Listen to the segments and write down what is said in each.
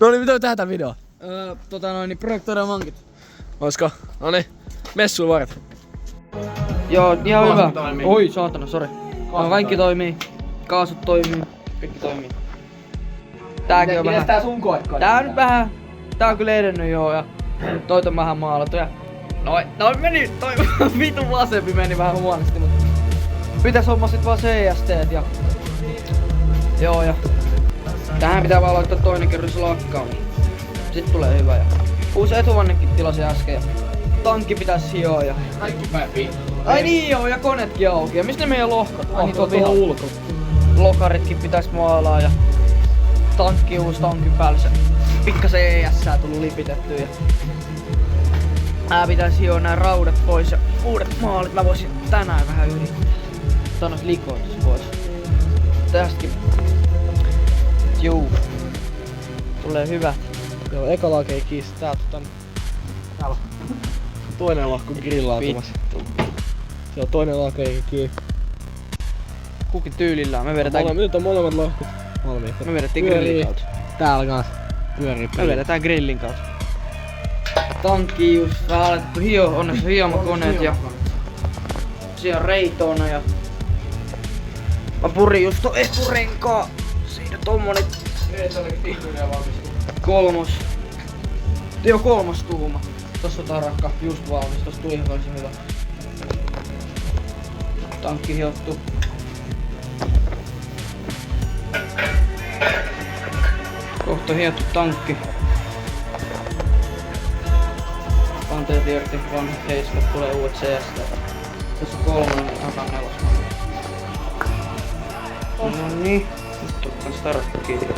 No niin, mitä me tehdään tää video? Projektoidaan vankit. Oisko? Noniin, messuun varten. Joo, ihan Kaasut hyvä. toimii. Oi, saatana, sori. Kaikki toimii. Kaasut toimii. Kaikki toimii. Tääkin on vähän. Tää sun koekko? Tää on nyt vähän. Tää on kyllä edennyt joo ja toit on vähän maalattu ja Noin meni, toi vitun vasempi meni vähän huonosti, mutta pitäis homma sit vaan CST:t ja joo ja tähän pitää vaan laittaa toinen kerros lakkaamaan. Sit tulee hyvä ja uusi etuvannekin tilasin äsken ja tankki pitäis hioa ja Kaikki päin. ai niin joo ja koneetkin auki ja mistä ne meidän lohkot? Ai niin tuolla ulko. Lokaritkin pitäis maalaa ja tankki uusi tankin päällä se pikkasen ES-sää tullu lipitetty ja pitäis hioa nää raudat pois ja uudet maalit mä voisin tänään vähän yrittää. Sanois likoitus pois. Tästäkin. Juu. Tulee hyvät. Joo, eka lake ei kiistä. Täällä on toinen lahko grillaatumassa. Se on toinen lake ei kiinni. Kukin tyylillään. Me vedetään. Nyt on molemmat lahkot valmiita. Me vedettiin grillin kautta. Täällä kans pyörii Me vedetään grillin kautta. Tankki just vähän alettu hio, onneksi hiomakoneet ja siellä on reitona ja mä purin just ton eturenkaa. Siinä tommonen kolmos tuuma. Tossa on tarakka just valmis, tossa tuli ihan hyvä. Tankki hiottu. Kohta hiottu tankki. Panteet irti, vanhat heiskat, tulee uudet CST. Tässä on kolmonen, takan nelosmaa. Noniin, nyt on kans tarakka kiinni.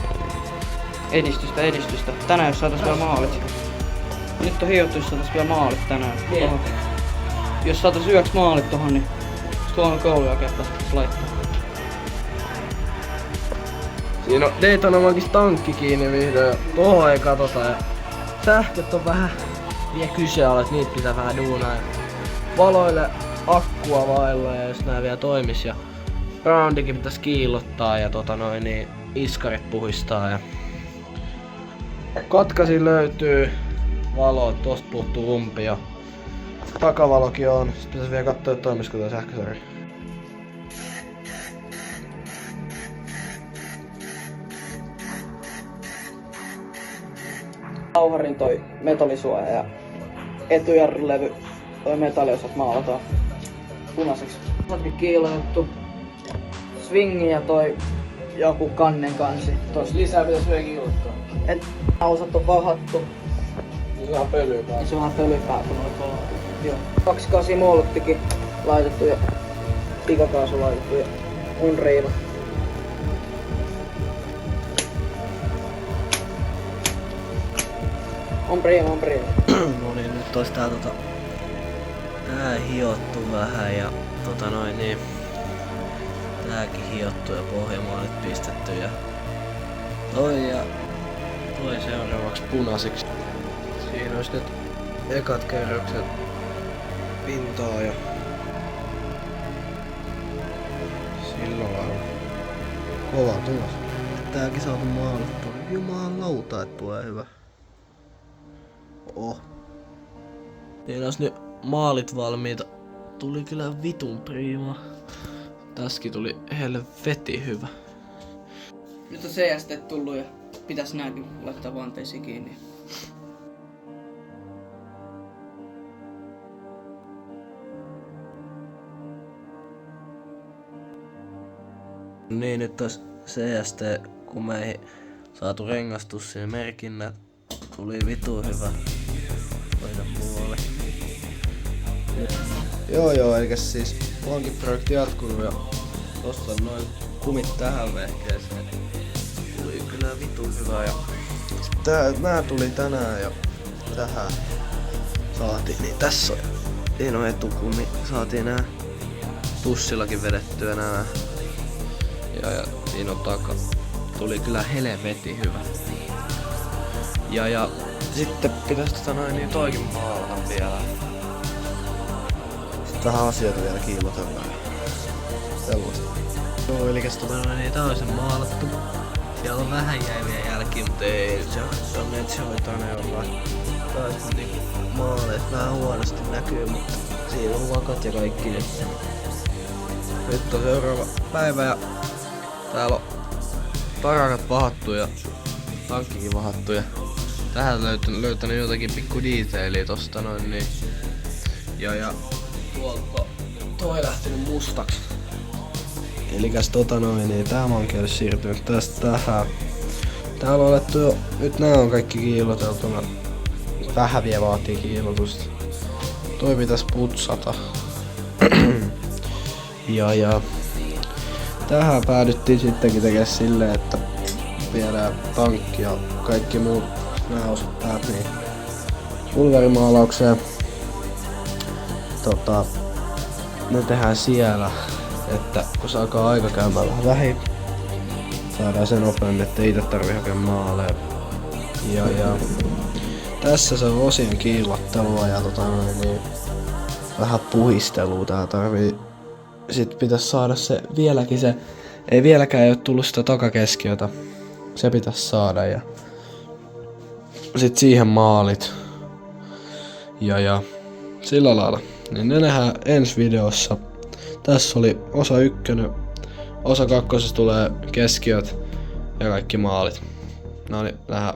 Edistystä. Tänään jos saatais vielä maalit. Nyt on hiottu, jos saatais vielä maalit tänään. Tohon. Jos saatais yöks maalit tohon, niin tuohon kouluja kertaa laittaa. Siinä on Daytona-vankis tankki kiinni vihdoin. Tohon ei katota ja sähköt on vähän vie kyseenalaista, että niitä pitää vähän duunaa. Valoille akkua vailla ja jos nää vielä toimis ja roundikin pitäis kiillottaa ja niin iskarit puhistaa ja katkaisin löytyy valo, tosta puuttuu rumpi ja takavalokin on. Sitten pitäis vielä katsoa, että toimisiko tää sähkösarja. Lauharin toi metallisuoja ja etujarrulevy, toi metalliosat maalataan punaiseksi. Osatkin kiilottu, swingi ja toi joku kannen kansi. Tos lisää pitäis vielä kiillottaa. Osat on vahattu. Niin se on pölypää. Niin se on vähän pölypää kun oli kolme. Joo. 28 molottikin laitettu ja pikakaasu laitettu ja on reiva. On priima. No niin, nyt ois tää tää hiottu vähän ja niin tääkin hiottu ja pohjamaalit pistetty ja toi seuraavaksi punaisiksi. Siinä ois nyt ekat kerrokset pintaa ja sillä lailla kova tulos. Tääkin saatu maalattua. Jumalauta, et tulee hyvä. Siinä olisi nyt maalit valmiita. Tuli kyllä vitun priima. Tässäkin tuli helvetin hyvä. Nyt on CST tullut ja pitäis nääkin laittaa vanteisiin kiinni. Niin nyt olisi CST, kun me ei saatu rengastus siihen merkinnät. Tuli vitun hyvä. Toinen puoli. Joo, eikä siis vankiprojekti jatkunut ja tossa on noin kumit tähän vehkeeseen. Tuli kyllä vitun hyvä ja nää tuli tänään ja tähän saatiin, niin tässä on siinä etukumi, saatiin nää tussillakin vedettyä nää ja siinä on taka. Tuli kyllä helvetin hyvä. Ja sitten pitäis niin toikin maalata vielä. Sitten vähän asioita vielä kiillotella. Sellaista. Joo, eli niin tää on sen maalattu. Siellä on vähän jäi vielä jälkiä, mutta ei se Metsähoitainen jollain. Taas niinku maaleet vähän huonosti näkyy, mutta siinä on vakat ja kaikki. Nyt on seuraava päivä ja täällä on parakat vahattu ja tankkikin vahattu ja tähän löytänyt jotakin pikku detailia tosta noin niin. Ja tuolta toi lähtenyt mustaks. Elikäs niin tää manke siirtynyt tästä tähän. Täällä on olettu jo, nyt nää on kaikki kiiloteltuna. Vähän vielä vaatii kiilotusta. Toi pitäis putsata. ja tähän päädyttiin sittenkin tekemään silleen, että viedään tankki ja kaikki muut nää osat täältä niin pulverimaalaukseen. Ne tehdään siellä, että kun se alkaa aika käymään vähän vähin, saadaan sen nopeammin, ettei itse tarvii hakea maaleja. Ja tässä se on osien kiillottelua ja niin, vähän puhistelua tää tarvii. Sit pitäis saada se vieläkin se, ei vieläkään oo tullut sitä takakeskiötä. Se pitäis saada ja sit siihen maalit. Ja sillä lailla. Niin ne nähdään ensi videossa. Tässä oli osa 1. Osa 2 tulee keskiöt ja kaikki maalit. No niin, nähdään.